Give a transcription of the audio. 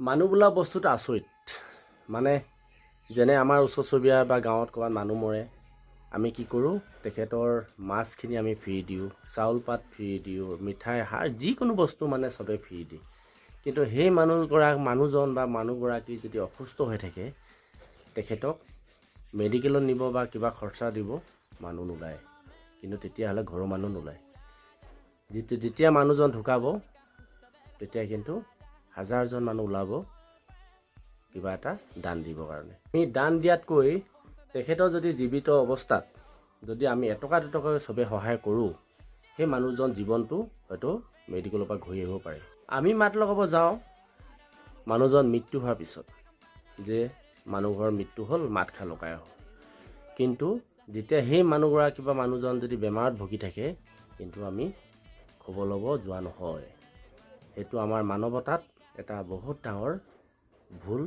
মানুহ বোলা বস্তুটো আচৰিত মানে যেনে আমাৰ ওচৰ চুবুৰীয়া বা গাঁৱত ক'ৰবাত মানুহ মৰে আমি কি কৰোঁ তেখেতৰ মাছখিনি আমি ফ্ৰী দিওঁ চাউল পাত ফ্ৰী দিওঁ মিঠাই সাৰ যিকোনো বস্তু মানে চবে ফ্ৰী দিয়ে কিন্তু সেই মানুহজন বা মানুহগৰাকী যদি অসুস্থ হৈ থাকে তেখেতক মেডিকেলত নিব বা কিবা খৰচা দিব মানুহ নোলায় কিন্তু তেতিয়াহ'লে ঘৰৰ মানুহ নোলায় যেতিয়া মানুহজন ঢুকাব তেতিয়া কিন্তু হাজাৰজন মানুহ ওলাব কিবা এটা দান দিবৰ কাৰণে আমি দান দিয়াতকৈ তেখেতৰ যদি জীৱিত অৱস্থাত যদি আমি এটকা দুটকাকৈ চবে সহায় কৰোঁ সেই মানুহজন জীৱনটো হয়তো মেডিকেলৰ পৰা ঘূৰি আহিব পাৰে আমি মাত লগাব যাওঁ মানুহজন মৃত্যু হোৱাৰ পিছত যে মানুহঘৰৰ মৃত্যু হ'ল মাতষাৰ লগাই আহোঁ কিন্তু যেতিয়া সেই মানুহগৰাকী বা মানুহজন যদি বেমাৰত ভুগি থাকে কিন্তু আমি খবৰ ল'ব যোৱা নহয় সেইটো আমাৰ মানৱতাত এটা বহুত ডাঙৰ ভুল